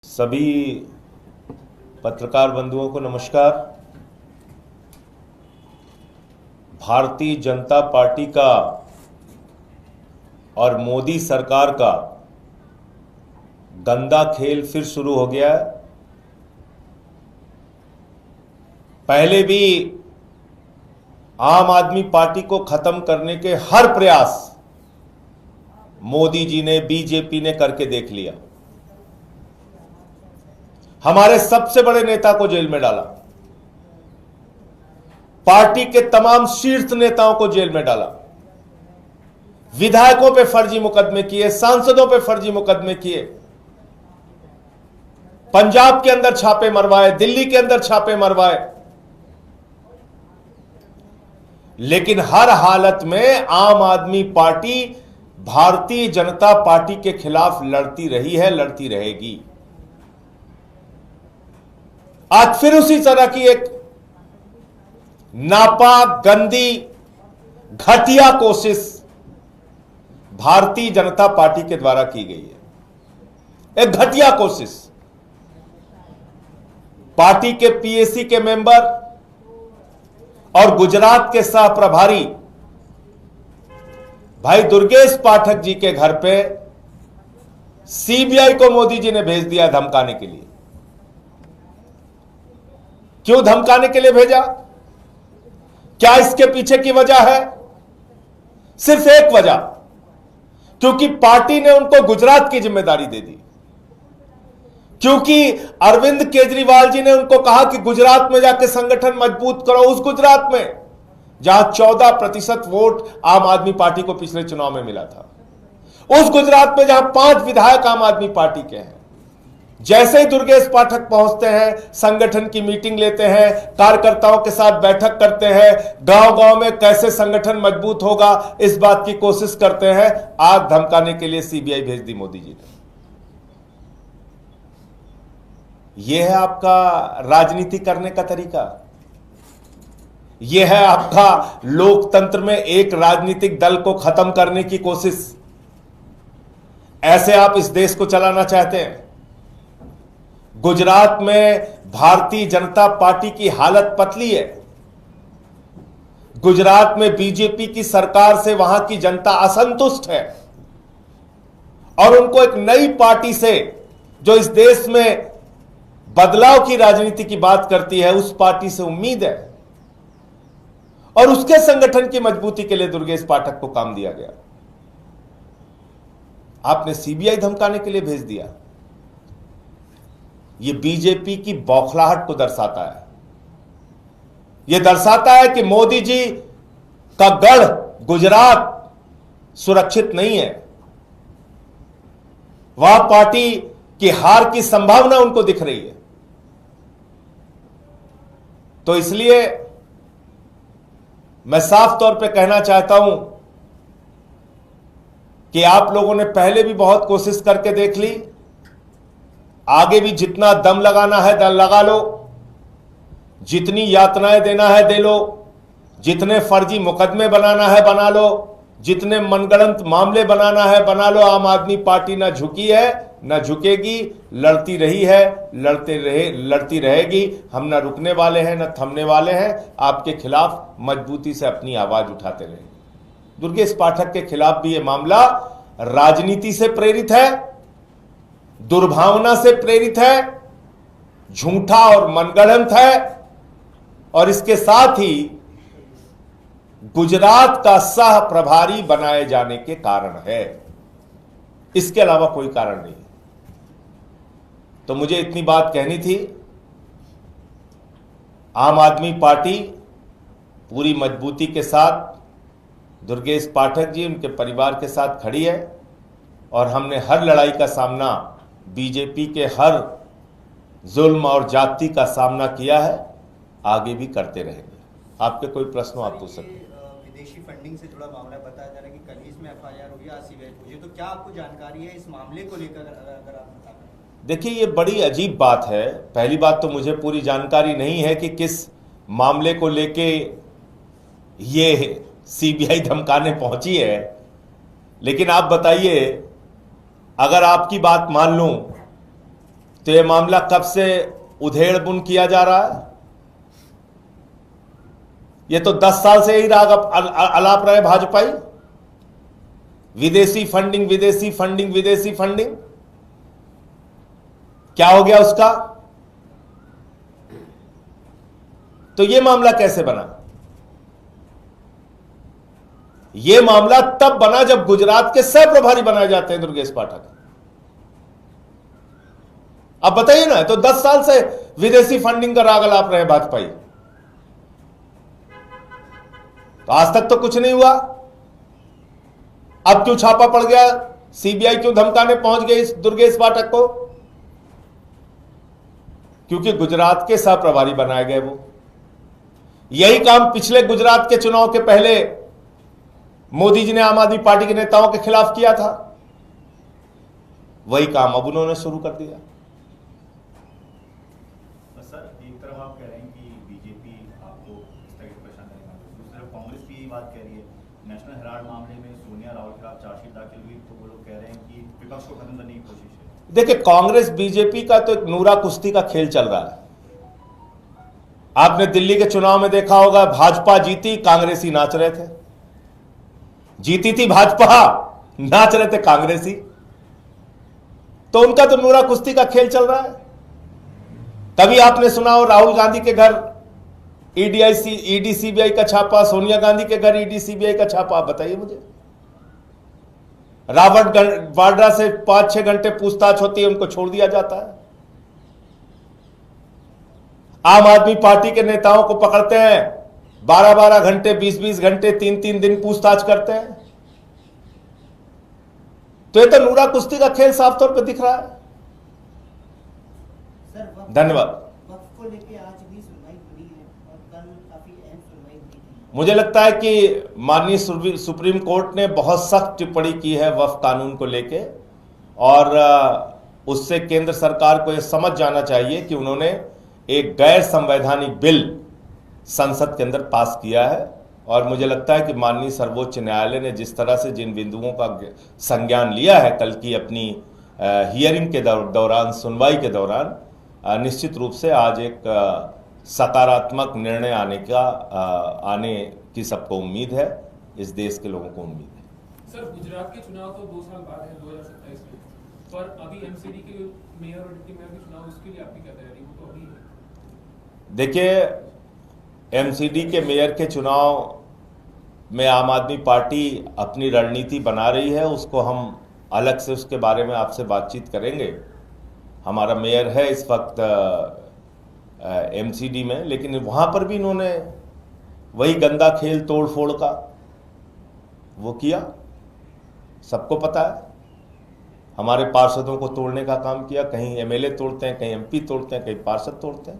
सभी पत्रकार बंधुओं को नमस्कार। भारतीय जनता पार्टी का और मोदी सरकार का गंदा खेल फिर शुरू हो गया है। पहले भी आम आदमी पार्टी को खत्म करने के हर प्रयास मोदी जी ने, बीजेपी ने करके देख लिया। हमारे सबसे बड़े नेता को जेल में डाला, पार्टी के तमाम शीर्ष नेताओं को जेल में डाला, विधायकों पे फर्जी मुकदमे किए, सांसदों पे फर्जी मुकदमे किए, पंजाब के अंदर छापे मरवाए, दिल्ली के अंदर छापे मरवाए। लेकिन हर हालत में आम आदमी पार्टी भारतीय जनता पार्टी के खिलाफ लड़ती रही है, लड़ती रहेगी। आज फिर उसी तरह की एक नापाक, गंदी, घटिया कोशिश भारतीय जनता पार्टी के द्वारा की गई है। एक घटिया कोशिश। पार्टी के पीएसी के मेंबर और गुजरात के सह प्रभारी भाई दुर्गेश पाठक जी के घर पे सीबीआई को मोदी जी ने भेज दिया धमकाने के लिए। क्यों धमकाने के लिए भेजा? क्या इसके पीछे की वजह है? सिर्फ एक वजह, क्योंकि पार्टी ने उनको गुजरात की जिम्मेदारी दे दी। क्योंकि अरविंद केजरीवाल जी ने उनको कहा कि गुजरात में जाके संगठन मजबूत करो, उस गुजरात में जहां 14% वोट आम आदमी पार्टी को पिछले चुनाव में मिला था, उस गुजरात में जहां 5 विधायक आम आदमी पार्टी के हैं। जैसे ही दुर्गेश पाठक पहुंचते हैं, संगठन की मीटिंग लेते हैं, कार्यकर्ताओं के साथ बैठक करते हैं, गांव-गांव में कैसे संगठन मजबूत होगा इस बात की कोशिश करते हैं। आज धमकाने के लिए सीबीआई भेज दी मोदी जी ने। यह है आपका राजनीति करने का तरीका। यह है आपका लोकतंत्र में एक राजनीतिक दल को खत्म करने की कोशिश। ऐसे आप इस देश को चलाना चाहते हैं? गुजरात में भारतीय जनता पार्टी की हालत पतली है। गुजरात में बीजेपी की सरकार से वहां की जनता असंतुष्ट है और उनको एक नई पार्टी से, जो इस देश में बदलाव की राजनीति की बात करती है, उस पार्टी से उम्मीद है। और उसके संगठन की मजबूती के लिए दुर्गेश पाठक को काम दिया गया। आपने सीबीआई धमकाने के लिए भेज दिया। यह बीजेपी की बौखलाहट को दर्शाता है। यह दर्शाता है कि मोदी जी का गढ़ गुजरात सुरक्षित नहीं है। वह पार्टी की हार की संभावना उनको दिख रही है। तो इसलिए मैं साफ तौर पे कहना चाहता हूं कि आप लोगों ने पहले भी बहुत कोशिश करके देख ली। आगे भी जितना दम लगाना है दम लगा लो, जितनी यातनाएं देना है दे लो, जितने फर्जी मुकदमे बनाना है बना लो, जितने मनगढ़ंत मामले बनाना है बना लो। आम आदमी पार्टी ना झुकी है, ना झुकेगी, लड़ती रही है, लड़ती रहेगी। हम ना रुकने वाले हैं, ना थमने वाले हैं। आपके खिलाफ मजबूती से अपनी आवाज उठाते रहेंगे। दुर्गेश पाठक के खिलाफ भी यह मामला राजनीति से प्रेरित है, दुर्भावना से प्रेरित है, झूठा और मनगढ़ंत है, और इसके साथ ही गुजरात का सह प्रभारी बनाए जाने के कारण है। इसके अलावा कोई कारण नहीं। तो मुझे इतनी बात कहनी थी। आम आदमी पार्टी पूरी मजबूती के साथ दुर्गेश पाठक जी, उनके परिवार के साथ खड़ी है और हमने हर लड़ाई का सामना, बीजेपी के हर जुल्म और जाति का सामना किया है, आगे भी करते रहेंगे। आपके कोई प्रश्न हो आप पूछ सकते हैं। विदेशी फंडिंग से जुड़ा मामला बताया जा रहा है कि कल ही इसमें एफआईआर हुई, आज सीबीआई पहुंची। तो क्या आपको जानकारी है इस मामले को लेकर, अगर आप बता पाएं? देखिए, ये बड़ी अजीब बात है। पहली बात तो मुझे पूरी जानकारी नहीं है कि किस मामले को लेके ये सीबीआई धमकाने पहुंची है। लेकिन आप बताइए, अगर आपकी बात मान लूं तो यह मामला कब से उधेड़ बुन किया जा रहा है? ये तो 10 साल से ही राग अलाप रहे भाजपाई, विदेशी फंडिंग, विदेशी फंडिंग, विदेशी फंडिंग। क्या हो गया उसका? तो यह मामला कैसे बना? यह मामला तब बना जब गुजरात के सह प्रभारी बनाए जाते हैं दुर्गेश पाठक। अब बताइए ना, तो 10 साल से विदेशी फंडिंग का राग अलाप रहे भाजपाई, तो आज तक तो कुछ नहीं हुआ। अब क्यों छापा पड़ गया? सीबीआई क्यों धमकाने पहुंच गई इस दुर्गेश पाठक को? क्योंकि गुजरात के सह प्रभारी बनाए गए वो। यही काम पिछले गुजरात के चुनाव के पहले मोदी जी ने आम आदमी पार्टी के नेताओं के खिलाफ किया था। वही काम अब उन्होंने शुरू कर दिया। सर, एक तरफ आप कह रहे हैं कि बीजेपी आपको इस तरह की परेशान करेगा, दूसरी तरफ कांग्रेस भी बात कह रही है। नेशनल हेराल्ड मामले में सोनिया राहुल के खिलाफ चार्जशीट दाखिल हुई, तो वो लोग कह रहे हैं कि विपक्ष को खत्म करने की कोशिश है। देखिए, कांग्रेस बीजेपी का तो एक नूरा कुश्ती का खेल चल रहा है। आपने दिल्ली के चुनाव में देखा होगा, भाजपा जीती, कांग्रेसी नाच रहे थे। जीती थी भाजपा, नाच रहे थे कांग्रेसी। तो उनका तो नूरा कुश्ती का खेल चल रहा है। तभी आपने सुना हो राहुल गांधी के घर ईडी सीबीआई का छापा, सोनिया गांधी के घर ईडी सीबीआई का छापा। आप बताइए मुझे। रॉबर्ट वाड्रा से 5-6 घंटे पूछताछ होती है, उनको छोड़ दिया जाता है। आम आदमी पार्टी के नेताओं को पकड़ते हैं, 12-12 घंटे, 20-20 घंटे, 3-3 दिन पूछताछ करते हैं। तो ये तो नूरा कुश्ती का खेल साफ तौर पे दिख रहा है। धन्यवाद। वक्फ को लेके आज भी सुनवाई हुई है और कल काफी अहम सुनवाई हुई थी। मुझे लगता है कि माननीय सुप्रीम कोर्ट ने बहुत सख्त टिप्पणी की है वक्फ कानून को लेके, और उससे केंद्र सरकार को यह समझ जाना चाहिए कि उन्होंने एक गैर संवैधानिक बिल संसद के अंदर पास किया है। और मुझे लगता है कि माननीय सर्वोच्च न्यायालय ने जिस तरह से जिन बिंदुओं का संज्ञान लिया है कल की अपनी हियरिंग के दौरान, सुनवाई के दौरान, निश्चित रूप से आज एक सकारात्मक निर्णय आने की सबको उम्मीद है, इस देश के लोगों को उम्मीद है। सर, गुजरात के चुनाव तो 2 साल बाद है, 2027 में, पर अभी एमसीडी के मेयर और डिप्टी मेयर के चुनाव, उसके लिए आपकी क्या तैयारी? वो तो अभी है। देखिए, एमसीडी के मेयर के चुनाव में आम आदमी पार्टी अपनी रणनीति बना रही है, उसको हम अलग से उसके बारे में आपसे बातचीत करेंगे। हमारा मेयर है इस वक्त एमसीडी में, लेकिन वहाँ पर भी इन्होंने वही गंदा खेल तोड़ फोड़ का वो किया, सबको पता है। हमारे पार्षदों को तोड़ने का काम किया, कहीं एमएलए तोड़ते हैं, कहीं एमपी तोड़ते हैं, कहीं पार्षद तोड़ते हैं।